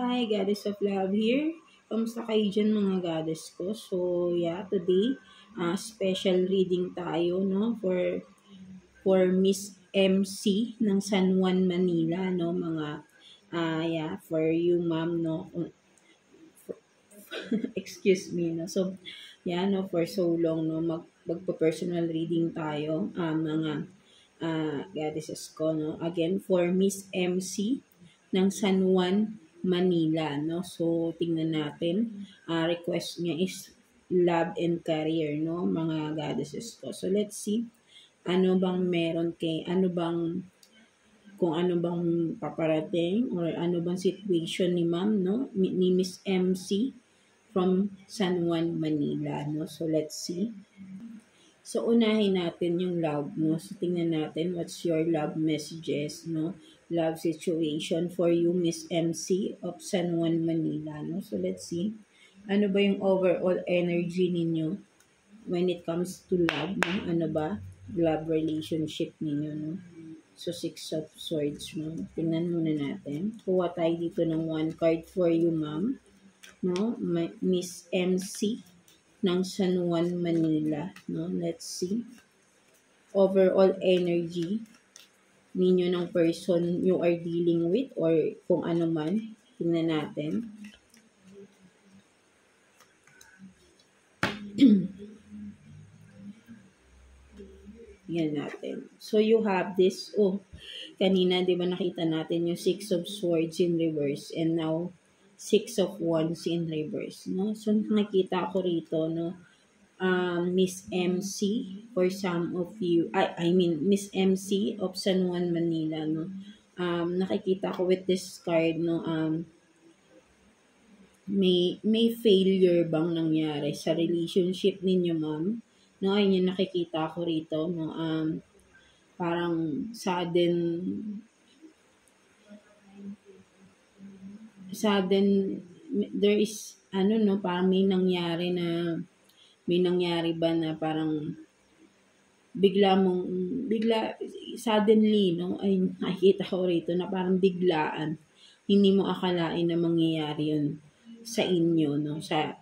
Hi, Goddess of Love here. Kamusta kayo dyan mga goddess ko? So, yeah, today, special reading tayo, no? For Miss MC ng San Juan, Manila, no? Mga, yeah, for you, ma'am, no? Excuse me, no? So, yeah, no? For so long, no? Magpa-personal reading tayo, mga goddesses ko, no? Again, for Miss MC ng San Juan, Manila, no? So, tingnan natin. Request niya is love and career, no? Mga goddesses ko. So, let's see. Ano bang meron kung ano bang paparating or ano bang situation ni ma'am, no? Ni Miss MC from San Juan, Manila, no? So, let's see. So, unahin natin yung love, no? So, tingnan natin what's your love messages, no? Love situation for you, Miss MC of San Juan, Manila, no? So, let's see. Ano ba yung overall energy ninyo when it comes to love, no? Ano ba? Love relationship ninyo, no? So, Six of Swords, no? Tingnan muna natin. Kuha tayo dito ng one card for you, ma'am. No? Miss MC ng San Juan, Manila. No? Let's see. Overall energy ninyo ng person you are dealing with or kung ano man. Tingnan natin. Yan natin. So, you have this. Oh, kanina, di ba nakita natin yung Six of Swords in reverse and now Six of Wands in reverse. No? So, nakikita ko rito, no? Miss MC for some of you, I mean Miss MC of San Juan, Manila, no. Nakikita ko with this card, no, may failure bang nangyari sa relationship ninyo, ma'am? No, ayun yung nakikita ko rito, no. Parang sudden there is no, parang may nangyari ba na parang suddenly, no, ay nakikita ko rito na parang biglaan, hindi mo akalain na mangyayari yun sa inyo, no, sa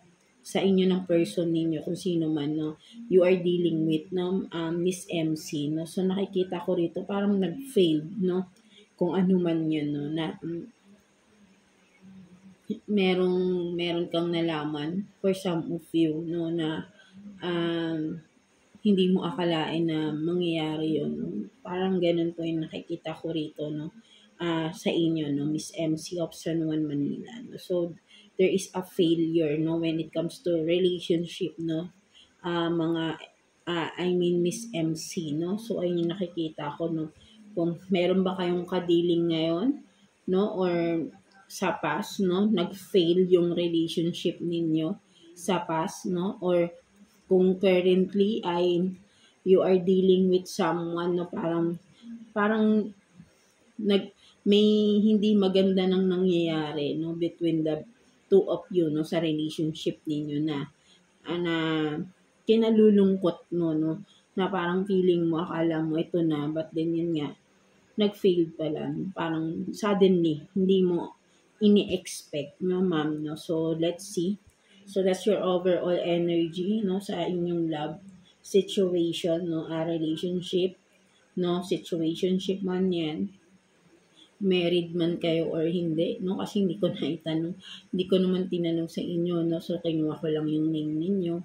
inyo ng person ninyo, kung sino man, no, you are dealing with, no, Miss MC, no, so nakikita ko rito parang nag-failed, no, kung ano man yun, no, na meron kang nalaman for some of you, no, na hindi mo akalain na mangyayari yun. No? Parang ganun po yung nakikita ko rito, no, sa inyo, no, Miss MC of San Juan, Manila. No? So, there is a failure, no, when it comes to relationship, no, Miss MC, no. So, ayun yung nakikita ko, no. Kung meron ba kayong kadiling ngayon, no, or sa past, no, nag-fail yung relationship ninyo sa past, no, or kung currently ay you are dealing with someone, no, parang may hindi maganda nang nangyayari, no, between the two of you, no, sa relationship ninyo na kinalulungkot mo, no, na parang feeling mo, akala mo ito na, but then yun nga, nag-fail pala, no? Parang suddenly, hindi mo ini-expect, no, ma'am, no. So, let's see. So, that's your overall energy, no, sa inyong love situation, no, relationship, no, situationship man yan, married man kayo or hindi, no, kasi hindi ko naman tinanong sa inyo, no, so kinuha ko lang yung name ninyo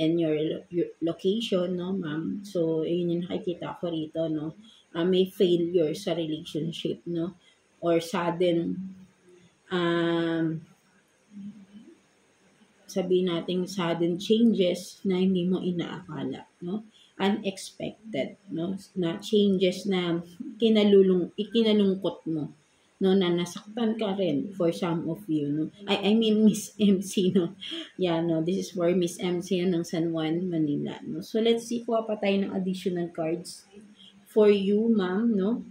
and your location, no, ma'am. So, yun yung nakikita ko rito, no, may failure sa relationship, no, or sudden, sabihin natin sudden changes na hindi mo inaakala, no? Unexpected, no? Na changes na ikinalungkot mo, no? Na nasaktan ka rin for some of you, no? I mean Miss MC, no? Yeah, no? This is for Miss MC ng San Juan, Manila, no? So, let's see, kuha pa tayo ng additional cards for you, ma'am, no?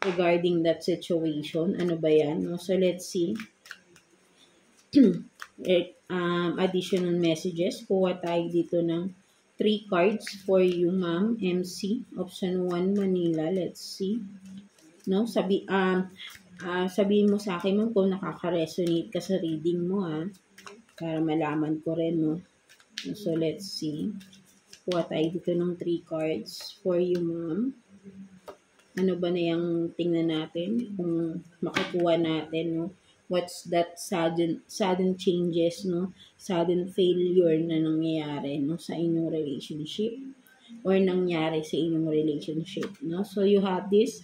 Regarding that situation. Ano ba yan, no? So, let's see. Additional messages. Kuha tayo dito ng 3 cards for you, ma'am, MC of San Juan, Manila. Let's see. No, Sabihin mo sa akin, ma'am, kung nakaka-resonate ka sa reading mo, para malaman ko rin, no? So, let's see. Kuha tayo dito ng 3 cards for you, ma'am. Ano ba na yung tingnan natin? Kung makukuha natin, no? What's that sudden changes, no? Sudden failure na nangyayari, no? Sa inyong relationship or nangyari sa inyong relationship, no? So, you have this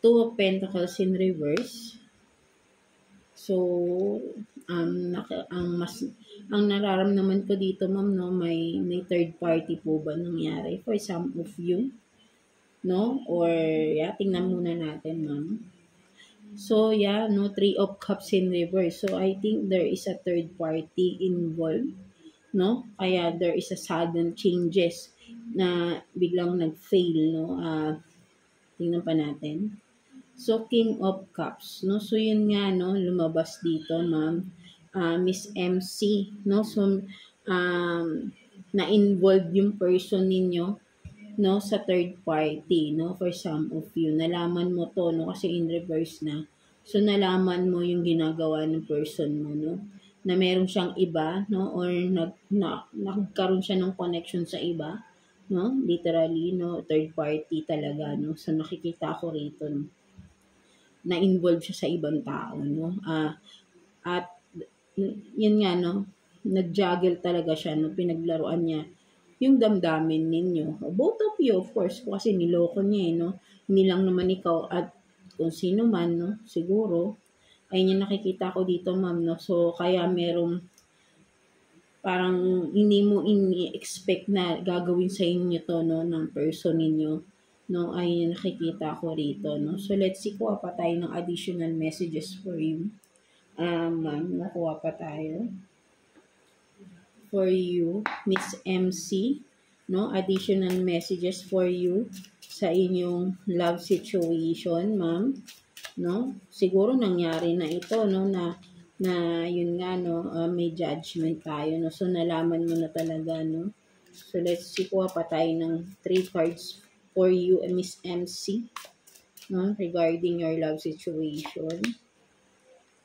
2 of Pentacles in reverse. So, ang nararamdaman ko dito, ma'am, no, may third party po ba nangyari for some of you, no? Or, tingnan muna natin, ma'am. So, no, 3 of Cups in reverse. So, I think there is a third party involved, no? Kaya there is a sudden changes na biglang nag-fail, no? Tingnan pa natin. So, King of Cups, no? So, yun nga, no, lumabas dito, ma'am. Miss MC, no? So, na-involved yung person ninyo, no, sa third party, no, for some of you. Nalaman mo to, no, kasi in reverse na. So, nalaman mo yung ginagawa ng person mo, no, na meron siyang iba, no, or nagkaroon siya ng connection sa iba, no, literally, no, third party talaga, no. So, nakikita ko rito, no, na-involve siya sa ibang tao, no, at yun nga, no, nag-juggle talaga siya, no, pinaglaruan niya yung damdamin ninyo. Both of you, of course, kasi niloko niya, no, hindi lang naman ikaw at kung sino man, no, siguro, ayun yung nakikita ko dito, ma'am, no, so, kaya merong parang hindi mo ini-expect na gagawin sa inyo to, no, ng person ninyo, no, ayun yung nakikita ko rito, no. So, let's see, kuha pa tayo ng additional messages for you. Ma'am, nakuha pa tayo. For you, Miss MC, no, additional messages for you sa inyong love situation, ma'am, no. Siguro nangyari na ito, no, na yun nga, no, may judgment tayo, no. So, nalaman mo na talaga, no. So, let's see, kuha pa tayo ng 3 cards for you, Miss MC, no, regarding your love situation.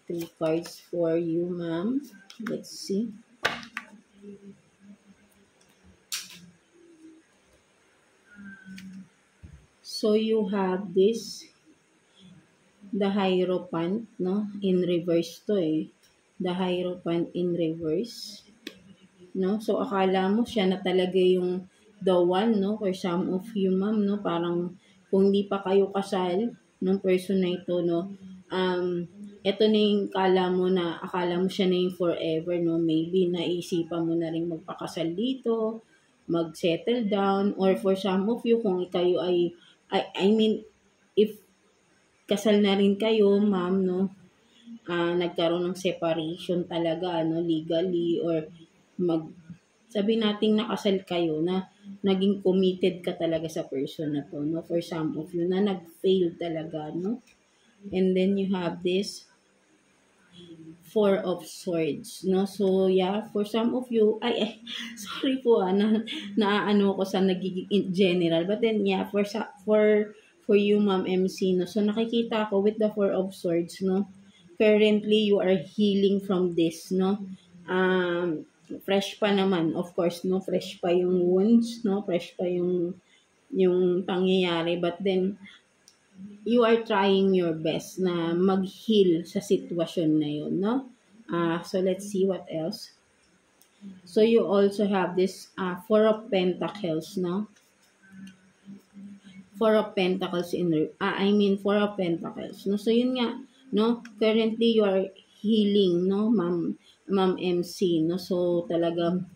3 cards for you, ma'am. Let's see. So, you have this, the Hierophant, no, in reverse to, the Hierophant in reverse, no. So, akala mo siya na talaga yung the one, no, for some of you, ma'am, no, parang kung hindi pa kayo kasal ng person na ito, no, ito na yung akala mo siya na yung forever, no, maybe naisipan mo na rin magpakasal dito, mag-settle down, or for some of you, kung kayo I mean, if kasal na rin kayo, ma'am, no, nagkaroon ng separation talaga, no, legally, or sabi nating nakasal kayo, na naging committed ka talaga sa person na to, no, for some of you, na nag-fail talaga, no. And then you have this 4 of Swords, no. So, for some of you, sorry po, naano ko sa nagiging in general, but then, for you, Ma'am MC, no. So, nakikita ko with the 4 of Swords, no, currently, you are healing from this, no. Fresh pa naman, of course, no, fresh pa yung wounds, no, fresh pa yung pangyayari, but then, you are trying your best na mag-heal sa sitwasyon na yun, no? So, let's see what else. So, you also have this 4 of Pentacles, no? 4 of Pentacles 4 of Pentacles, no? So, yun nga, no? Currently, you are healing, no, Ma'am MC, no? So, talagang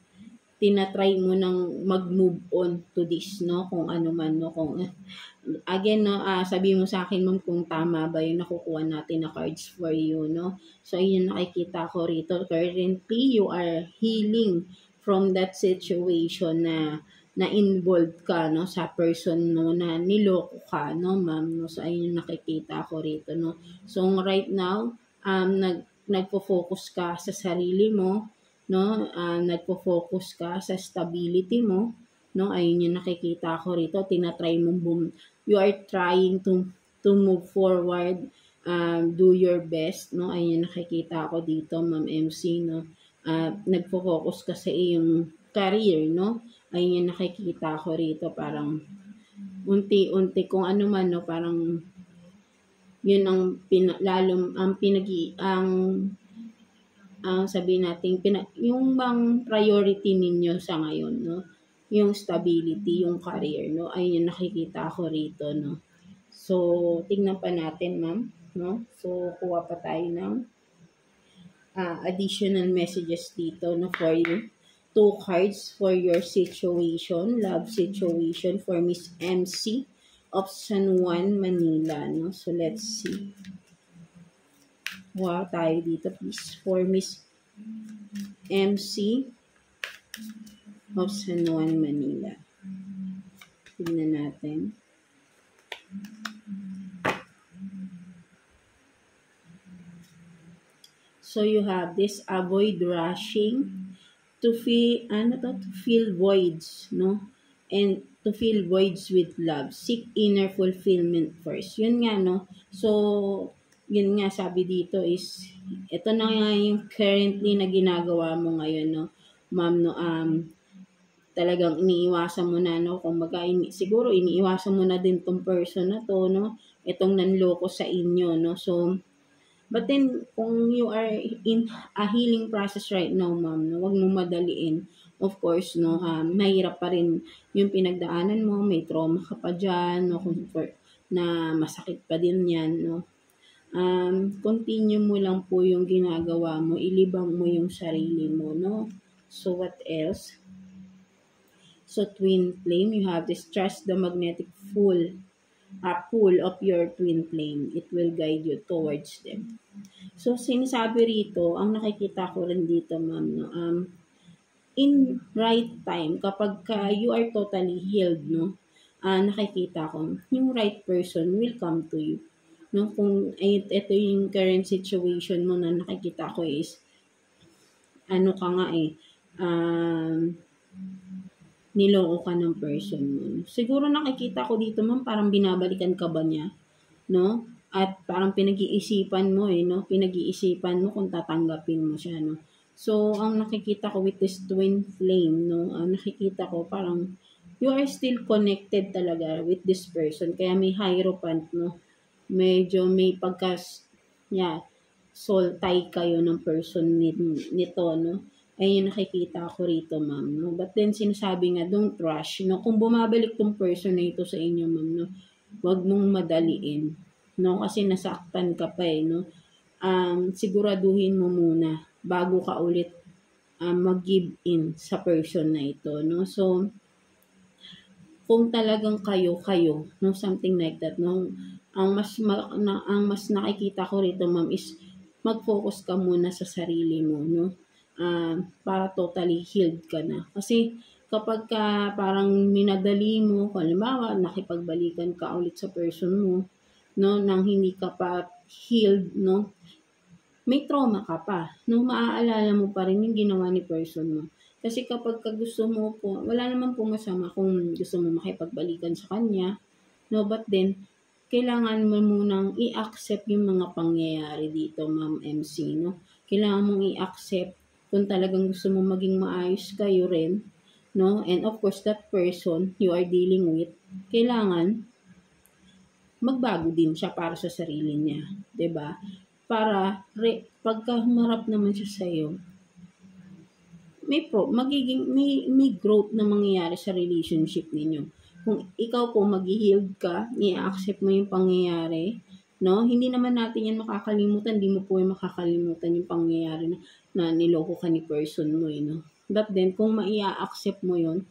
tinatry mo nang mag-move on to this, no? Kung ano man, no? Kung, again, no, sabihin mo sa akin, ma'am, kung tama ba yung nakukuha natin na cards for you, no? So, ayun nakikita ko rito. Currently, you are healing from that situation na involved ka, no, sa person, no, na niloko ka, no, ma'am, no? So, ayun yung nakikita ko rito, no? So, right now, nagpo-focus ka sa sarili mo, no, nagpo-focus ka sa stability mo, no, ayun yung nakikita ko rito, you are trying to to move forward, do your best, no? Ayun yung nakikita ko dito, Ma'am MC, no? Nagfo-focus ka sa iyong career, no? Ayun yung nakikita ko rito, parang unti-unti kung ano man, no? Parang yun ang ang sabihin natin, yung bang priority ninyo sa ngayon, no? Yung stability, yung career, no? Ayun yung nakikita ko rito, no? So, tingnan pa natin, ma'am, no? So, kuha pa tayo ng additional messages dito, no, for you. 2 cards for your situation, love situation for Miss MC of San Juan, Manila, no? So, let's see. Wow, tayo dito, please. For Miss MC of San Juan, Manila. Tignan natin. So, you have this, avoid rushing to feel voids, no? And to fill voids with love. Seek inner fulfillment first. Yun nga, no? So, yun nga sabi dito is, ito na nga yung currently na ginagawa mo ngayon, no? Ma'am, no? Talagang iniiwasan mo na, no? Kung siguro iniiwasan mo na din tong person na to, no? Itong nanloko sa inyo, no? So, but then, kung you are in a healing process right now, ma'am, no? Huwag mo madaliin. Of course, no? Mahirap pa rin yung pinagdaanan mo, may trauma ka pa dyan, no? Na masakit pa din yan, no? Continue mo lang po yung ginagawa mo, ilibang mo yung sarili mo, no? So, what else? So, twin flame, you have this, trust the magnetic pull of your twin flame. It will guide you towards them. So, sinasabi rito, ang nakikita ko rin dito, ma'am, no? In right time, kapag you are totally healed, no? Nakikita ko, yung right person will come to you. No, kung ito yung current situation mo na nakikita ko is ano ka nga niloko ka ng person mo. Siguro nakikita ko dito, ma'am, parang binabalikan ka ba niya, no? At parang pinag-iisipan mo no? Pinag-iisipan mo kung tatanggapin mo siya, no? So, ang nakikita ko with this twin flame, no? Ang nakikita ko parang you are still connected talaga with this person. Kaya may hierophant, no? Medyo may soul tie kayo ng person nito, no? Ayun yung nakikita ko rito, ma'am, no? But then, sinasabi nga, don't rush, no? Kung bumabalik tong person na ito sa inyo, ma'am, no? Huwag mong madaliin, no? Kasi nasaktan ka pa, no? Siguraduhin mo muna bago ka ulit mag-give in sa person na ito, no? So, kung talagang kayo, no? Something like that, no? Ang mas nakikita ko rito, ma'am, is mag-focus ka muna sa sarili mo, no? Para totally healed ka na. Kasi kapag parang minadali mo, halimbawa, nakipagbalikan ka ulit sa person mo, no? Nang hindi ka pa healed, no? May trauma ka pa, no? Maaalala mo pa rin yung ginawa ni person mo. Kasi kapag gusto mo po, wala naman po masama kung gusto mo makipagbalikan sa kanya, no? But then, kailangan mo munang i-accept yung mga pangyayari dito, Ma'am MC, no? Kailangan mong i-accept kung talagang gusto mo maging maayos kayo rin, no? And of course, that person you are dealing with, kailangan magbago din siya para sa sarili niya, 'di ba? Para pagka humarap naman siya sa iyo, may growth na mangyayari sa relationship ninyo. Kung ikaw po mag-healed ka, i-accept mo yung pangyayari, no? Hindi naman natin yan makakalimutan, hindi mo po yung makakalimutan yung pangyayari na niloko ka ni person mo, no? But then, kung maia-accept mo yun,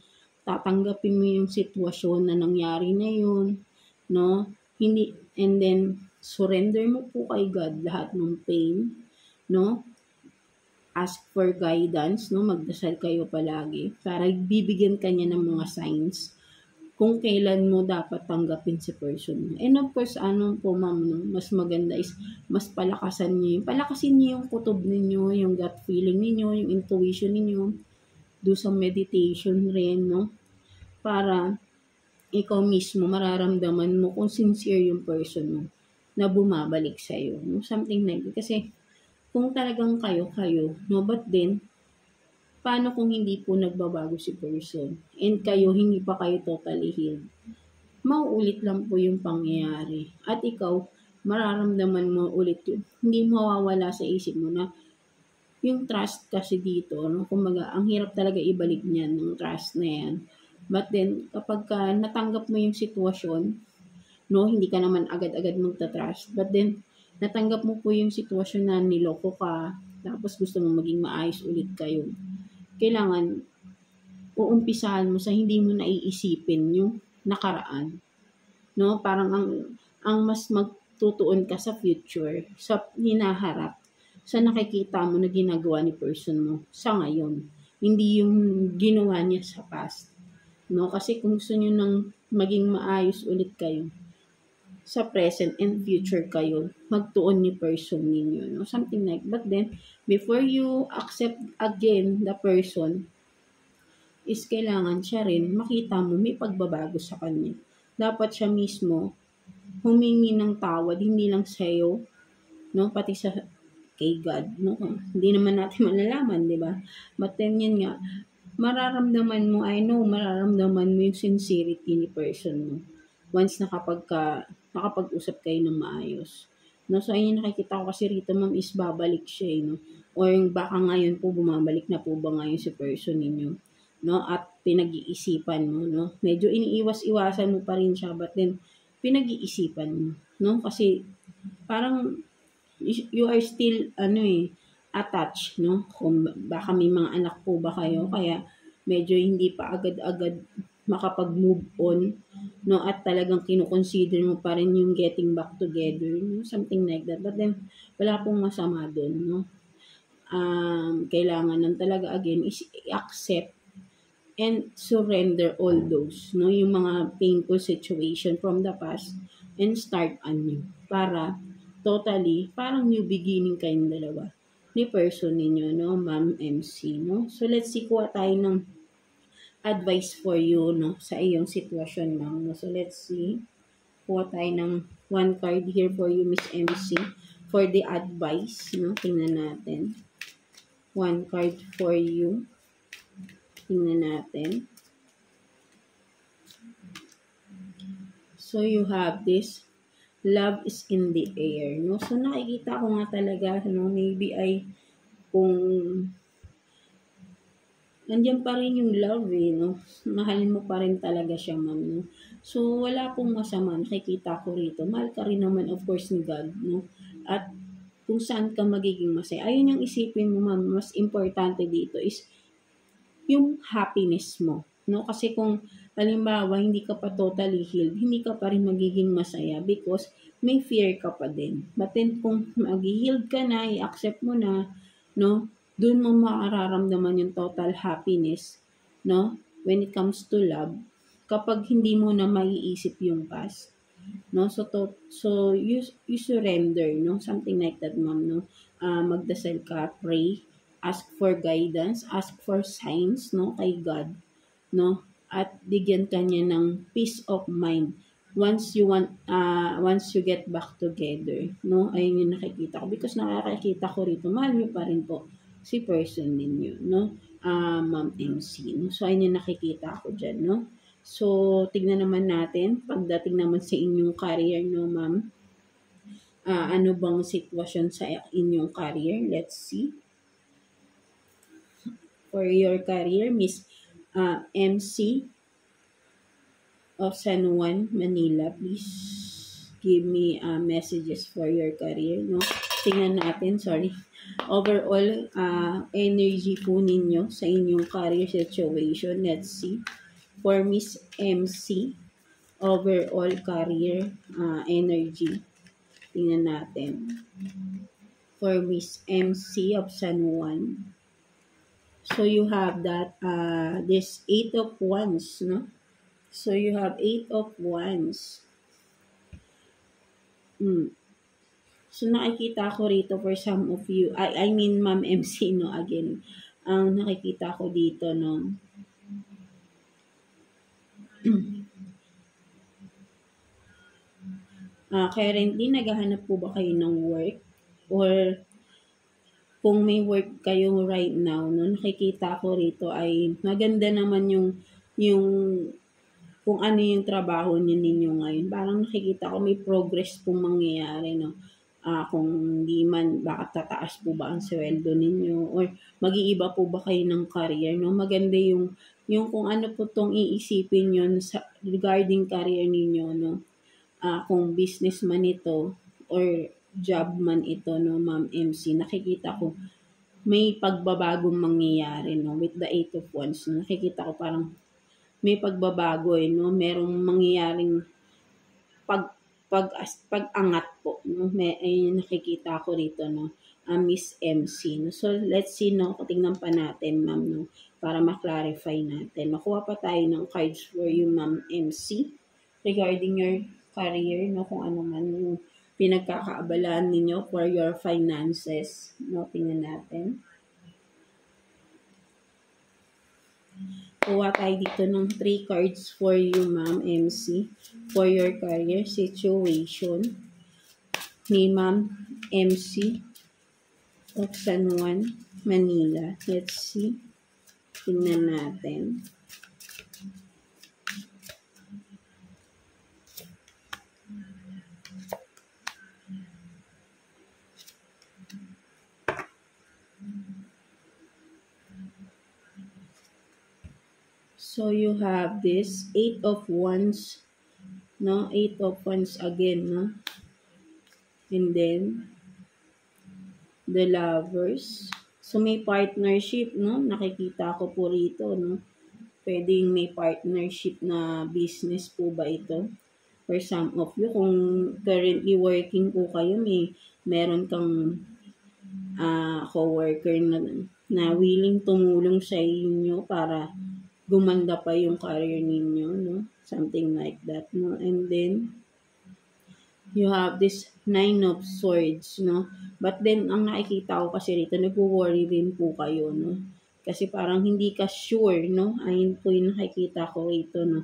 tatanggapin mo yung sitwasyon na nangyari na yun, no? And then, surrender mo po kay God lahat ng pain, no? Ask for guidance, no? Magdasal kayo palagi para bibigyan ka niya ng mga signs kung kailan mo dapat tanggapin si person mo. And of course, po, ma'am, no? Mas maganda is mas palakasin niyo yung kutob ninyo, yung gut feeling ninyo, yung intuition ninyo. Do some meditation rin, no? Para ikaw mismo mararamdaman mo kung sincere yung person mo na bumabalik sa'yo. No? Something like that. Kasi kung talagang kayo, no? But then, paano kung hindi po nagbabago si person? And kayo, hindi pa kayo totally healed? Mauulit lang po yung pangyayari. At ikaw, mararamdaman mo ulit yun. Hindi mawawala sa isip mo na yung trust kasi dito, no? Kumbaga, ang hirap talaga ibalik niyan, ng trust na yan. But then, kapag natanggap mo yung sitwasyon, no, hindi ka naman agad-agad magta-trust. But then, natanggap mo po yung sitwasyon na niloko ka, tapos gusto mo maging maayos ulit kayo. Kailangan, uumpisahan mo sa hindi mo naiisipin yung nakaraan. No, parang ang mas magtutuon ka sa future, sa hinaharap, sa nakikita mo na ginagawa ni person mo sa ngayon. Hindi yung ginawa niya sa past. No, kasi kung gusto niyo nang maging maayos ulit kayo, sa present and future kayo, magtuon ni person ninyo, no? Something like, but then, before you accept again the person, is kailangan siya rin, makita mo, may pagbabago sa kanya. Dapat siya mismo, humingi ng tawad, hindi lang sa'yo, no? Pati sa, kay God, no? Hindi naman natin malalaman, di ba? But then, yun nga, mararamdaman mo, I know, mararamdaman mo yung sincerity ni person mo. Once nakapag-usap kayo ng maayos. No, so ayun nakikita ko kasi rito, ma'am, is babalik siya, no? Or baka ngayon po bumabalik na po ba ngayon si person ninyo, no? At pinag-iisipan mo, no? Medyo iniiwas-iwasan mo pa rin siya, but then pinag-iisipan mo, no? Kasi parang you are still attached, no? Kung baka may mga anak po ba kayo, kaya medyo hindi pa agad-agad makapag-move on, no? At talagang kino-consider mo pa rin yung getting back together, no? Something like that. But then, wala pong masama doon, no? Kailangan lang talaga, again, is accept and surrender all those, no? Yung mga painful situation from the past and start anew. Para, totally, parang new beginning kayong dalawa ni person ninyo, no? Ma'am MC, no? So, let's see, kuha tayo ng advice for you, no, sa iyong sitwasyon, ma'am. No? So, let's see. Kuha tayo ng one card here for you, Miss MC, for the advice, no? Tingnan natin. One card for you. Tingnan natin. So, you have this. Love is in the air, no? So, nakikita ko nga talaga, no, maybe ay kung nandiyan pa rin yung love, no? Mahal mo pa rin talaga siya, ma'am, no? So, wala pong masama. Nakikita ko rito. Mahal ka rin naman, of course, ni God, no? At kung saan ka magiging masaya. Ayun yung isipin mo, ma'am. Mas importante dito is yung happiness mo, no? Kasi kung, halimbawa, hindi ka pa totally healed, hindi ka pa rin magiging masaya because may fear ka pa din. But then, kung mag-healed ka na, i-accept mo na, no? Doon mo makararamdaman yung total happiness, no? When it comes to love, kapag hindi mo na maiisip yung past, no? So you surrender, no? Something like that, ma'am, no? Magdasal ka, pray, ask for guidance, ask for signs, no? Kay God, no? At bigyan ka niya ng peace of mind once you get back together, no? Ayun yung nakikita ko because nakakita ko rito, mahal niyo pa rin po si person ninyo, no? Ma'am MC, no? So, ayun yung nakikita ko dyan, no? So, tignan naman natin, pagdating naman sa inyong career, no, ma'am? Ano bang sitwasyon sa inyong career? Let's see. For your career, Miss MC of San Juan, Manila, please give me messages for your career, no? Tingnan natin, sorry. Overall energy po ninyo sa inyong career situation. Let's see. For Miss MC, overall career energy. Tingnan natin. For Miss MC of San Juan. So you have that this 8 of Wands, no? So you have 8 of Wands. So, nakikita ko rito for some of you, I mean, Ma'am MC, no, again, ang nakikita ko dito, no, Currently, naghahanap po ba kayo ng work? Or kung may work kayo right now, no, nakikita ko rito ay maganda naman yung kung ano yung trabaho ninyo ngayon. Parang nakikita ko may progress pong mangyayari, no? Kung di man, baka tataas po ba ang sweldo ninyo or mag-iiba po ba kayo ng career, no? Maganda yung kung ano po tong iisipin yun sa, regarding career ninyo, no? Kung business man ito or job man ito, no, Ma'am MC, nakikita ko may pagbabagong mangyayari, no, with the 8 of Wands. No? Nakikita ko parang may pagbabago, no, merong mangyayaring pag-angat po, no, ay nakikita ko rito, no, Miss MC, no. So, let's see, no, tingnan pa natin, ma'am, no, para ma-clarify natin. Makuha pa tayo ng cards for you, Ma'am MC, regarding your career, no, kung ano man yung pinagkakaabalaan ninyo for your finances, no, tingnan natin. Kuha tayo dito ng 3 cards for you, Ma'am MC, for your career situation ni Ma'am MC of San Juan, Manila. Let's see. Tingnan natin. So, you have this 8 of Wands, no? 8 of Wands again, no? And then, the Lovers. So, may partnership, no? Nakikita ko po rito, no? Pwedeng may partnership na business po ba ito? For some of you, kung currently working po kayo, meron kang co-worker na willing tumulong sa inyo para gumanda pa yung career ninyo, no? Something like that, no? And then, you have this 9 of Swords, no? But then, ang nakikita ko kasi rito, nag-worry rin po kayo, no? Kasi parang hindi ka sure, no? Ayun po yung nakikita ko rito, no?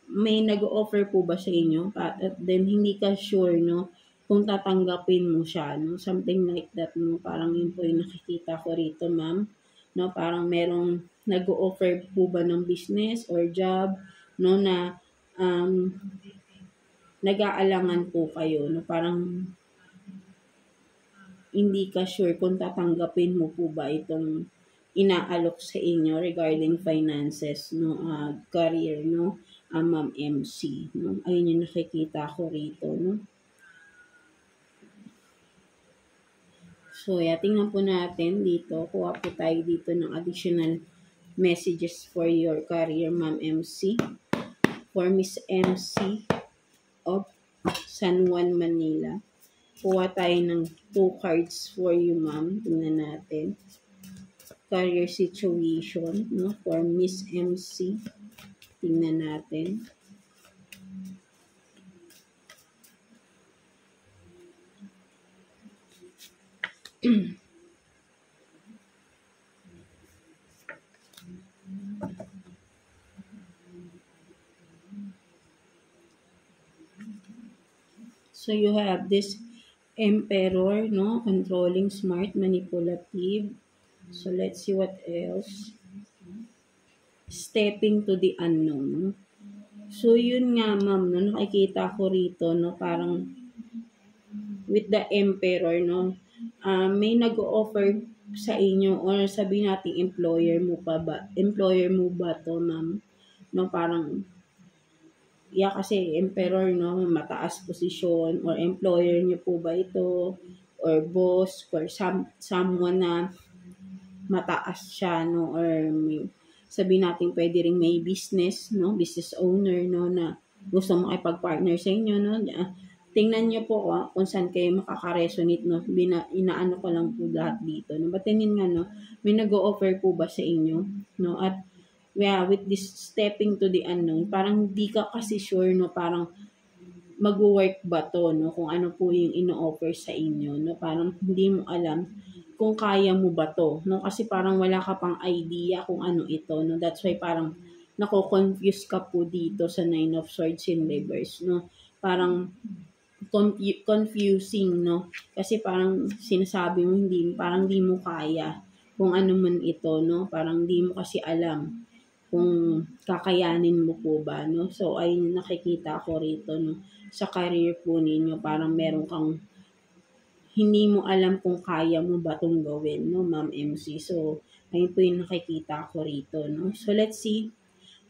May nag-offer po ba sa inyo? At then, hindi ka sure, no? Kung tatanggapin mo siya, no? Something like that, no? Parang yun po yung nakikita ko rito, ma'am. No? Parang merong nag-offer po ba ng business or job, no? Na nag-aalangan po kayo, no? Parang hindi ka sure kung tatanggapin mo po ba itong inaalok sa inyo regarding finances, no, career, no, Ma'am MC, no. Ayun yung nakikita ko rito, no. So, tingnan po natin dito. Kuha po tayo dito ng additional messages for your career, Ma'am MC. For Miss MC of San Juan, Manila. Kuha tayo ng 2 cards for you, ma'am. Tingnan natin. Career situation, no? For Miss MC. Tingnan natin. So, you have this Emperor, no? Controlling, smart, manipulative. So, let's see what else. Stepping to the unknown. So, yun nga, ma'am, no? Nakikita ko rito, no? Parang with the Emperor, no? May nag-offer sa inyo or sabihin natin employer mo ba to, ma'am? No, parang kasi emperor, no, mataas posisyon or employer niyo po ba ito or boss or someone na mataas siya, no, or sabihin natin pwede ring may business, no, business owner, no, na gusto makipag-partner sa inyo, no. Tingnan niyo po kung saan kayo makaka-resonate, no. Inaano ko lang po lahat dito, no. But then nga, no, may nag-o-offer po ba sa inyo, no, at with this stepping to the unknown, parang di ka kasi sure, no, parang mag-work ba to, no, kung ano po yung ino-offer sa inyo, no, parang hindi mo alam kung kaya mo ba to, no, kasi parang wala ka pang idea kung ano ito, no, that's why parang nako-confuse ka po dito sa 9 of Swords in reverse, no, parang confusing, no? Kasi parang sinasabi mo parang di mo kaya kung ano man ito, no? Parang di mo kasi alam kung kakayanin mo po ba, no? So, ay nakikita ko rito, no? Sa career po ninyo, parang meron kang hindi mo alam kung kaya mo ba itong gawin, no, Ma'am MC? So, ayun po yung nakikita ko rito, no? So, let's see.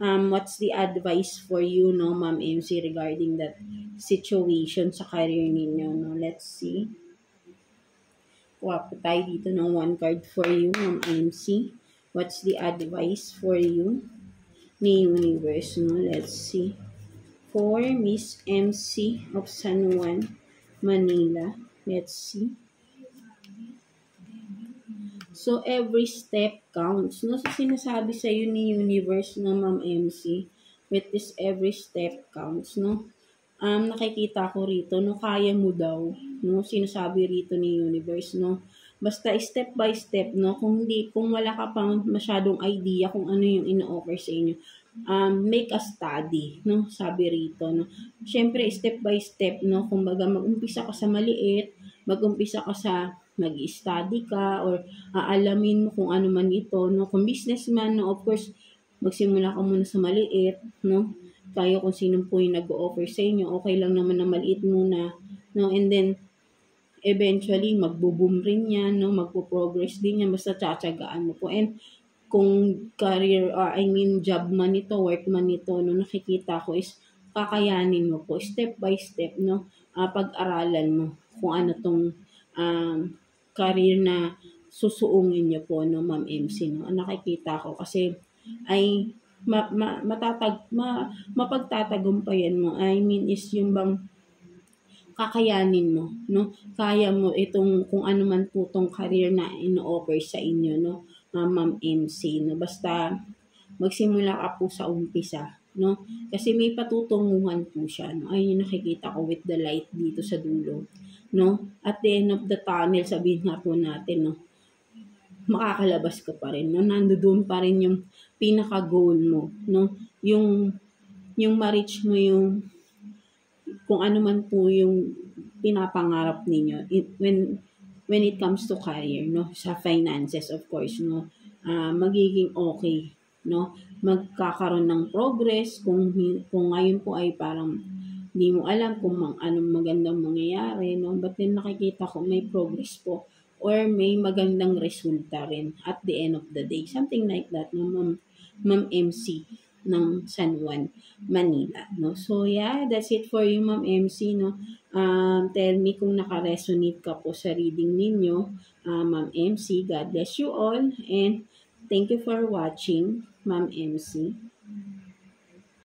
What's the advice for you, no, Ma'am MC, regarding that situation sa career ninyo, no? Let's see. Kuha po tayo dito ng one card for you, Ma'am MC. What's the advice for you ni Universe, no? Let's see. For Miss MC of San Juan, Manila. Let's see. So, every step counts. No? So, sinasabi sa iyo ni Universe na Ma'am MC, with this every step counts, no? Nakikita ko rito, no, kaya mo daw, no? Sinasabi rito ni Universe, no? Basta step by step, no? Kung wala ka pang masyadong idea kung ano yung ino-offer sa inyo, make a study, no? Sabi rito, no? Siyempre, step by step, no? Kumbaga, mag-umpisa ka sa maliit, mag-umpisa ka sa mag-study ka or aalamin mo kung ano man ito, no? Kung businessman, no, of course, magsimula ka muna sa maliit, no? Tayo kung sino po yung nag-o-offer sa inyo, okay lang naman na maliit muna, no? And then, eventually, magbo-boom rin yan, no? Magpo-progress din yan, basta tsatsagaan mo po. And, kung career, job man ito, work man ito, no, nakikita ko is, kakayanin mo po, step by step, no? Pag-aralan mo kung ano tong career na susuungin niyo po, no, Ma'am MC, no? Nakikita ko kasi ay mapagtatagumpayan mo. I mean is yung bang kakayanin mo, no? Kaya mo itong kung ano man po tong career na ino-offer sa inyo, no, Ma'am MC, no? Basta magsimula ka po sa umpisa, no? Kasi may patutunguhan po siya, no? Ayun yung nakikita ko with the light dito sa dulo, no? At the end of the tunnel, sabihin nga po natin, no, makakalabas ka pa rin, no? Nandoon pa rin yung pinaka-goal mo, no? Yung ma-reach mo yung kung ano man po yung pinapangarap ninyo when it comes to career, no? Sa finances, of course, no? Magiging okay, no? Magkakaroon ng progress kung ngayon po ay parang hindi mo alam kung anong magandang mangyayari, no? But then nakikita ko may progress po or may magandang resulta rin at the end of the day. Something like that, no, Ma'am MC ng San Juan, Manila, no? So, yeah, that's it for you, Ma'am MC, no? Tell me kung naka-resonate ka po sa reading ninyo, Ma'am MC. God bless you all and thank you for watching, Ma'am MC.